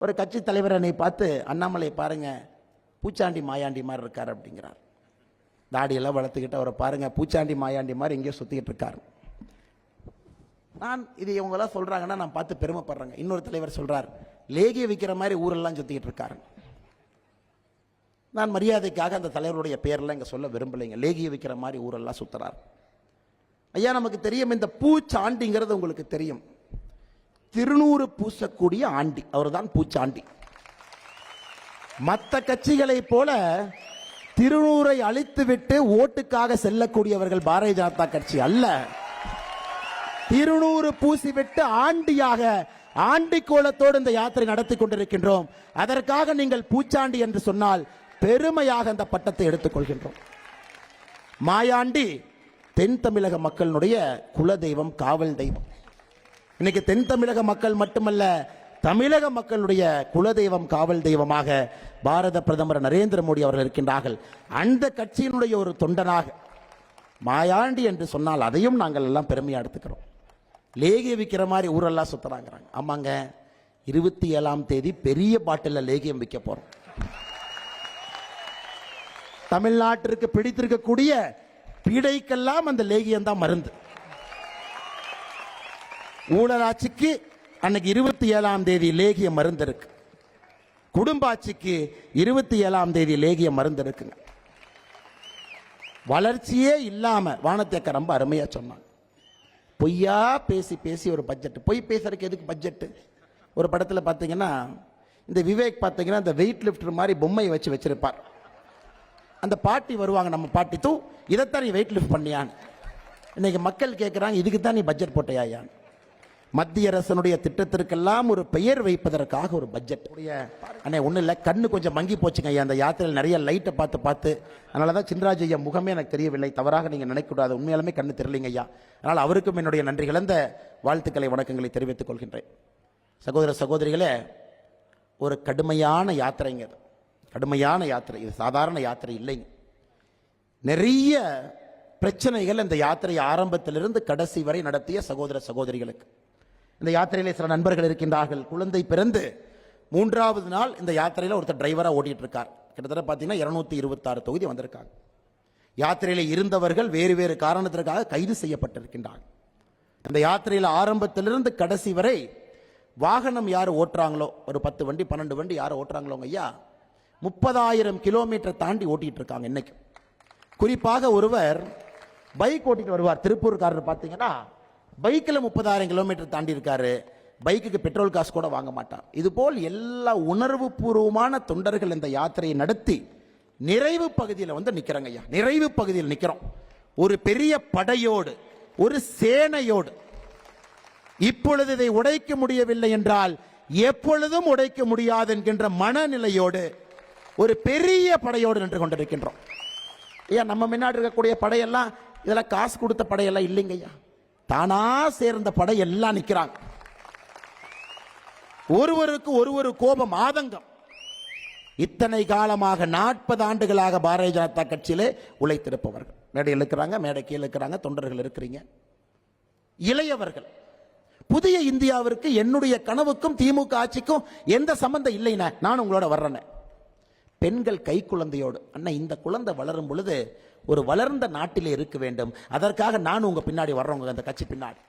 ஒரு கட்சி தலைவர் என்னை பார்த்து, அண்ணாமலை பாருங்க பூச்சாண்டி மாயாண்டி மாதிரி இருக்கார் அப்படிங்கிறார். தாடியெல்லாம் வளர்த்துக்கிட்டு அவரை பாருங்க பூச்சாண்டி மாயாண்டி மாதிரி எங்கேயோ சுத்திக்கிட்டு இருக்காரு. நான் இது இவங்கெல்லாம் சொல்றாங்கன்னா நான் பார்த்து பெருமைப்படுறேங்க. இன்னொரு தலைவர் சொல்றார், லேகிய விற்கிற மாதிரி ஊரெல்லாம் சுத்திக்கிட்டு இருக்காரு. நான் மரியாதைக்காக அந்த தலைவருடைய பேரெல்லாம் இங்க சொல்ல விரும்பலைங்க. லேகிய விற்கிற மாதிரி ஊரெல்லாம் சுத்துறார். ஐயா, நமக்கு தெரியும் இந்த பூச்சாண்டிங்கிறது உங்களுக்கு தெரியும். திருநூறு பூசக்கூடிய ஆண்டி அவர் தான் பூச்சாண்டி. மற்ற கட்சிகளை போல திருநூறை அழித்துவிட்டு ஓட்டுக்காக செல்லக்கூடியவர்கள் பாரதிய ஜனதா கட்சி அல்ல. திருநூறு பூசிவிட்டு ஆண்டியாக ஆண்டி கோலத்தோடு இந்த யாத்திரை நடத்தி கொண்டிருக்கின்றோம். அதற்காக நீங்கள் பூச்சாண்டி என்று சொன்னால் பெருமையாக அந்த பட்டத்தை எடுத்துக்கொள்கின்றோம். மாயாண்டி தென் தமிழக மக்களுடைய குல தெய்வம், காவல் தெய்வம். இன்னைக்கு தென் தமிழக மக்கள் மட்டுமல்ல, தமிழக மக்களுடைய குலதெய்வம், காவல் தெய்வமாக பாரத பிரதமர் நரேந்திர மோடி அவர்கள் இருக்கின்றார்கள். அந்த கட்சியினுடைய ஒரு தொண்டனாக மாயாண்டி என்று சொன்னால் அதையும் நாங்கள் எல்லாம் பெருமையா எடுத்துக்கிறோம். லேகிய விற்கிற மாதிரி ஊரெல்லாம் சுத்தறாங்கிறாங்க. ஆமாங்க, 27ஆம் தேதி பெரிய பாட்டில் லேகியம் விற்க போறோம். தமிழ்நாட்டிற்கு பிடித்திருக்கக்கூடிய பீடைக்கெல்லாம் அந்த லேகியம் தான் மருந்து. ஊழலாட்சிக்கு அன்னைக்கு 27ஆம் தேதி லேகிய மருந்து இருக்கு. குடும்ப ஆட்சிக்கு 27ஆம் தேதி லேகிய மருந்து இருக்குங்க. வளர்ச்சியே இல்லாம வானத்தேக்க ரொம்ப அருமையா சொன்னாங்க. பொய்யா பேசி பேசி ஒரு பட்ஜெட், பொய் பேசுறதுக்கு எதுக்கு பட்ஜெட்? ஒரு படத்தில் பார்த்தீங்கன்னா இந்த விவேக் பார்த்தீங்கன்னா இந்த வெயிட் லிஃப்டர் மாதிரி பொம்மையை வச்சிருப்பார். அந்த பாட்டி வருவாங்க, நம்ம பாட்டி தூ இதைத்தான் நீ வெயிட் லிஃப்ட் பண்ணியான்னு. இன்னைக்கு மக்கள் கேட்குறாங்க, இதுக்கு தான் நீ பட்ஜெட் போட்டையான்னு. மத்திய அரசனுடைய திட்டத்திற்கெல்லாம் ஒரு பெயர் வைப்பதற்காக ஒரு பட்ஜெட். அண்ணே ஒன்றும் இல்லை, கண்ணு கொஞ்சம் மங்கி போச்சுங்க ஐயா அந்த யாத்திரையில் நிறைய லைட்டை பார்த்து. அதனால தான் சின்ராஜ் ஐயா முகமே எனக்கு தெரியவில்லை. தவறாக நீங்கள் நினைக்கக்கூடாது, உண்மையாலுமே கண்ணு தெரியலைங்க ஐயா. அதனால் அவருக்கும் என்னுடைய நன்றி கலந்த வாழ்த்துக்களை, வணக்கங்களை தெரிவித்துக் கொள்கின்றேன். சகோதர சகோதரிகளே, ஒரு கடுமையான யாத்திரைங்க இது. கடுமையான யாத்திரை, இது சாதாரண யாத்திரை இல்லைங்க. நிறைய பிரச்சனைகள் இந்த யாத்திரை ஆரம்பத்திலிருந்து கடைசி வரை நடத்திய சகோதர சகோதரிகளுக்கு. இந்த யாத்திரையிலே சில நண்பர்கள் இருக்கின்றார்கள். குழந்தை பிறந்து 3வது நாள் இந்த யாத்திரையில் ஒருத்தர் டிரைவரா ஓட்டிட்டு இருக்கார். கிட்டத்தட்ட பார்த்தீங்கன்னா 226 தொகுதி வந்திருக்காங்க. யாத்திரையில இருந்தவர்கள் வேறு வேறு காரணத்திற்காக கைது செய்யப்பட்டிருக்கின்றார்கள். இந்த யாத்திரையில் ஆரம்பத்திலிருந்து கடைசி வரை வாகனம் யார் ஓட்டுறாங்களோ, ஒரு 10 வண்டி 12 வண்டி யார் ஓட்டுறாங்களோங்க ஐயா, 30,000 கிலோமீட்டர் தாண்டி ஓட்டிட்டு இருக்காங்க இன்னைக்கு. குறிப்பாக ஒருவர் பைக் ஓட்டிட்டு வருவார். திருப்பூர்காரர் பார்த்தீங்கன்னா பைக்கில் 30,000 கிலோமீட்டர் தாண்டி இருக்காரு. பைக்குக்கு பெட்ரோல் காசு கூட வாங்க மாட்டார். இதுபோல் எல்லா உணர்வு பூர்வமான தொண்டர்கள் இந்த யாத்திரையை நடத்தி நிறைவு பகுதியில் வந்து நிற்கிறாங்க ஐயா. நிறைவு பகுதியில் நிற்கிறோம் ஒரு பெரிய படையோடு, ஒரு சேனையோடு. இப்பொழுது இதை உடைக்க முடியவில்லை என்றால் எப்பொழுதும் உடைக்க முடியாது என்கின்ற மனநிலையோடு ஒரு பெரிய படையோடு நின்று கொண்டிருக்கின்றோம். ஐயா, நம்ம முன்னாடி இருக்கக்கூடிய படையெல்லாம் இதெல்லாம் காசு கொடுத்த படையெல்லாம் இல்லைங்க ஐயா, தானா சேர்ந்த படை எல்லாம் நிற்கிறாங்க. ஒருவருக்கு ஒரு கோபம், ஆதங்கம். இத்தனை காலமாக 40 ஆண்டுகளாக பாரதிய ஜனதா கட்சியிலே உழைத்திருப்பவர்கள் மேடையில் இருக்கிறாங்க, மேடைக்கு இருக்கிறாங்க, தொண்டர்கள் இருக்கிறீங்க, இளையவர்கள். புதிய இந்தியாவிற்கு என்னுடைய கனவுக்கும் திமுக ஆட்சிக்கும் எந்த சம்பந்தம் இல்லைன்னா நான் உங்களோட வர்றேன். பெண்கள் கை குழந்தையோடு, அண்ணா இந்த குழந்தை வளரும் பொழுது ஒரு வளர்ந்த நாட்டிலே இருக்க வேண்டும், அதற்காக நான் உங்க பின்னாடி வர்றவங்க அந்த கட்சி பின்னாடி.